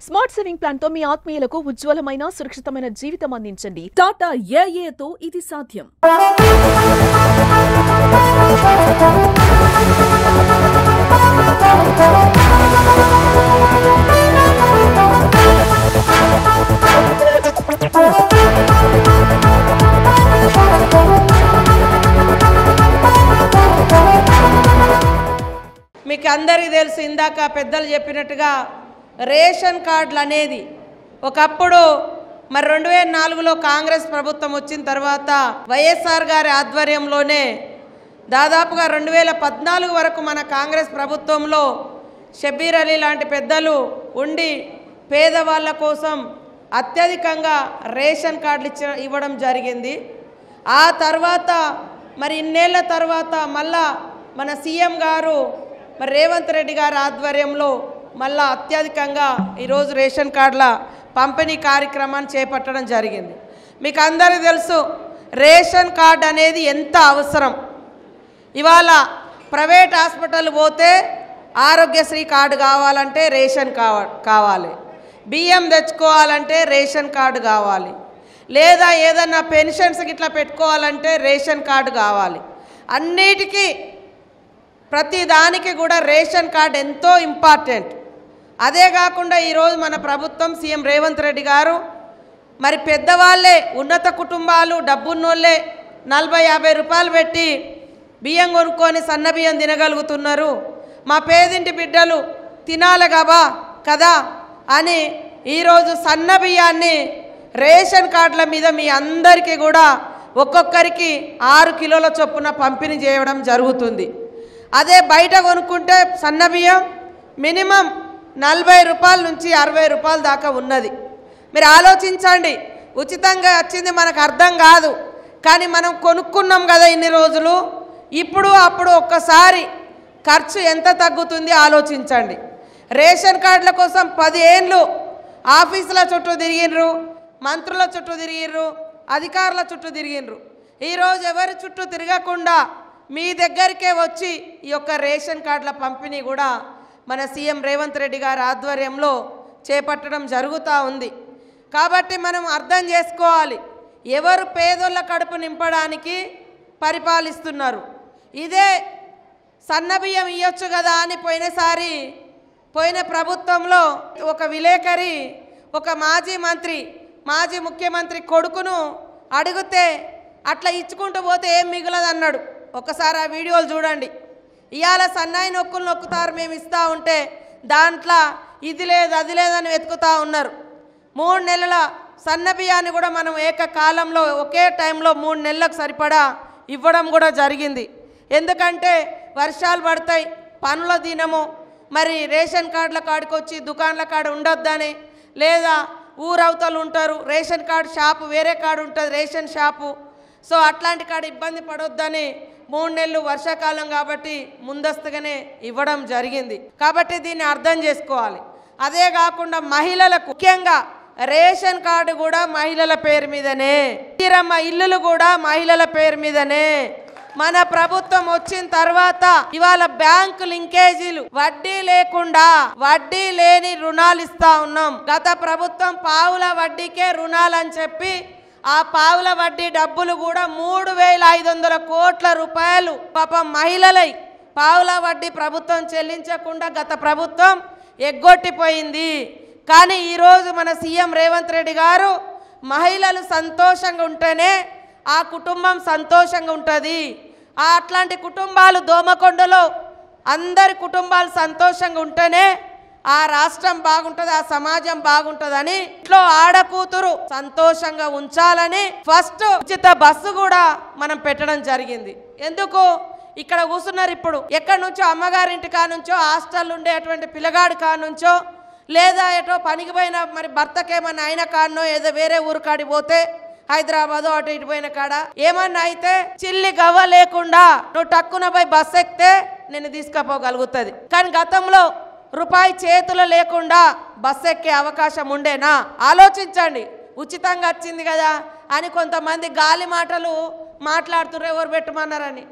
Smart saving plan తో మీ ఆత్మీయులకు ఉజ్వలమైన సురక్షితమైన జీవితం అందించండి. టాటా ఏఏతో ఇది సాధ్యం. మీకు అందరికీ తెలుసు, ఇందాక పెద్దలు చెప్పినట్టుగా రేషన్ కార్డులు అనేది ఒకప్పుడు మరి 2004లో కాంగ్రెస్ ప్రభుత్వం వచ్చిన తర్వాత వైఎస్ఆర్ గారి ఆధ్వర్యంలోనే దాదాపుగా 2014 వరకు మన కాంగ్రెస్ ప్రభుత్వంలో షబ్బీర్ అలీ లాంటి పెద్దలు ఉండి పేదవాళ్ళ కోసం అత్యధికంగా రేషన్ కార్డులు ఇవ్వడం జరిగింది. ఆ తర్వాత మరి ఇన్నేళ్ల తర్వాత మళ్ళా మన సీఎం గారు మరి రేవంత్ రెడ్డి గారి ఆధ్వర్యంలో మళ్ళా అత్యధికంగా ఈరోజు రేషన్ కార్డుల పంపిణీ కార్యక్రమాన్ని చేపట్టడం జరిగింది. మీకు అందరికీ తెలుసు రేషన్ కార్డు అనేది ఎంత అవసరం. ఇవాళ ప్రైవేట్ హాస్పిటల్ పోతే ఆరోగ్యశ్రీ కార్డు కావాలంటే రేషన్ కావాలి, బియ్యం తెచ్చుకోవాలంటే రేషన్ కార్డు కావాలి, లేదా ఏదన్నా పెన్షన్స్ ఇట్లా పెట్టుకోవాలంటే రేషన్ కార్డు కావాలి. అన్నిటికీ ప్రతి దానికి కూడా రేషన్ కార్డు ఎంతో ఇంపార్టెంట్. అదే కాకుండా ఈరోజు మన ప్రభుత్వం సీఎం రేవంత్ రెడ్డి గారు మరి పెద్దవాళ్ళే ఉన్నత కుటుంబాలు డబ్బున్నోళ్ళే 40-50 రూపాయలు పెట్టి బియ్యం కొనుక్కొని సన్న బియ్యం తినగలుగుతున్నారు. మా పేదింటి బిడ్డలు తినాలి కదా అని ఈరోజు సన్న బియ్యాన్ని రేషన్ కార్డుల మీద మీ అందరికీ కూడా ఒక్కొక్కరికి 6 కిలోల చొప్పున పంపిణీ చేయడం జరుగుతుంది. అదే బయట కొనుక్కుంటే సన్న బియ్యం మినిమం 40 రూపాయల నుంచి 60 రూపాయల దాకా ఉన్నది. మీరు ఆలోచించండి, ఉచితంగా వచ్చింది మనకు అర్థం కాదు, కానీ మనం కొనుక్కున్నాం కదా ఇన్ని రోజులు, ఇప్పుడు అప్పుడు ఒక్కసారి ఖర్చు ఎంత తగ్గుతుంది ఆలోచించండి. రేషన్ కార్డుల కోసం 10 ఏళ్ళు ఆఫీసుల చుట్టూ తిరిగినరు, మంత్రుల చుట్టూ తిరిగినరు, అధికారుల చుట్టూ తిరిగినరు. ఈరోజు ఎవరి చుట్టూ తిరగకుండా మీ దగ్గరికే వచ్చి ఈ యొక్క రేషన్ కార్డుల పంపిణీ కూడా మన సీఎం రేవంత్ రెడ్డి గారి ఆధ్వర్యంలో చేపట్టడం జరుగుతూ ఉంది. కాబట్టి మనం అర్థం చేసుకోవాలి, ఎవరు పేదోళ్ళ కడుపు నింపడానికి పరిపాలిస్తున్నారు. ఇదే సన్నబియ్యం ఇవ్వచ్చు కదా అని పోయిన ప్రభుత్వంలో ఒక విలేకరి ఒక మాజీ ముఖ్యమంత్రి కొడుకును అడిగితే అట్లా ఇచ్చుకుంటూ పోతే ఏం మిగలదన్నాడు. ఒకసారి ఆ వీడియోలు చూడండి. ఇవాళ సన్నాయి నొక్కులు నొక్కుతారు మేము ఇస్తూ ఉంటే దాంట్లో ఇది లేదు అది లేదని వెతుకుతూ ఉన్నారు. 3 నెలల సన్న బియ్యాన్ని కూడా మనం ఏకకాలంలో ఒకే టైంలో 3 నెలలకు సరిపడా ఇవ్వడం కూడా జరిగింది. ఎందుకంటే వర్షాలు పడతాయి, పనుల దినము, మరి రేషన్ కార్డుల కాడికి వచ్చి దుకాణాల కాడ ఉండొద్దని, లేదా ఊరవతలు ఉంటారు రేషన్ కార్డు షాపు వేరే కాడు ఉంటుంది రేషన్ షాపు, సో అట్లాంటి కాడ ఇబ్బంది పడొద్దని 3 నెలలు వర్షాకాలం కాబట్టి ముందస్తుగానే ఇవ్వడం జరిగింది. కాబట్టి దీన్ని అర్థం చేసుకోవాలి. అదే కాకుండా మహిళలకు ముఖ్యంగా రేషన్ కార్డు కూడా మహిళల పేరు మీదనే, ఇందిరమ్మ ఇల్లులు కూడా మహిళల పేరు మీదనే. మన ప్రభుత్వం వచ్చిన తర్వాత ఇవాళ బ్యాంకు లింకేజీలు వడ్డీ లేకుండా వడ్డీ లేని రుణాలు ఇస్తా ఉన్నాం. గత ప్రభుత్వం పావుల వడ్డీకే రుణాలని చెప్పి ఆ పావుల వడ్డీ డబ్బులు కూడా 3,500 కోట్ల రూపాయలు పాపం మహిళలై పావుల వడ్డీ ప్రభుత్వం చెల్లించకుండా గత ప్రభుత్వం ఎగ్గొట్టిపోయింది. కానీ ఈరోజు మన సీఎం రేవంత్ రెడ్డి గారు మహిళలు సంతోషంగా ఉంటేనే ఆ కుటుంబం సంతోషంగా ఉంటుంది. అట్లాంటి కుటుంబాలు దోమకొండలో అందరి కుటుంబాలు సంతోషంగా ఉంటేనే ఆ రాష్ట్రం బాగుంటుంది, ఆ సమాజం బాగుంటుందని ఇంట్లో ఆడకూతురు సంతోషంగా ఉంచాలని ఫస్ట్ ఉచిత బస్సు కూడా మనం పెట్టడం జరిగింది. ఎందుకు ఇక్కడ కూర్చున్నారు ఇప్పుడు ఎక్కడి నుంచో అమ్మగారింటి కానుంచో హాస్టల్ ఉండేటువంటి పిల్లగాడి కానుంచో లేదా ఎటో పనికి పోయిన మరి భర్తకేమన్నా అయిన కాడనో ఏదో వేరే ఊరు కాడి పోతే హైదరాబాద్ అటు ఇటు పోయిన కాడ ఏమన్నా అయితే చిల్లి గవ్వ లేకుండా నువ్వు టక్కున పోయి బస్సు ఎక్కితే నేను తీసుకుపోగలుగుతుంది. కానీ గతంలో రూపాయి చేతులు లేకుండా బస్సు ఎక్కే అవకాశం ఉండేనా? ఆలోచించండి. ఉచితంగా వచ్చింది కదా అని కొంతమంది గాలి మాటలు మాట్లాడుతున్నారు ఎవరు పెట్టమన్నారని.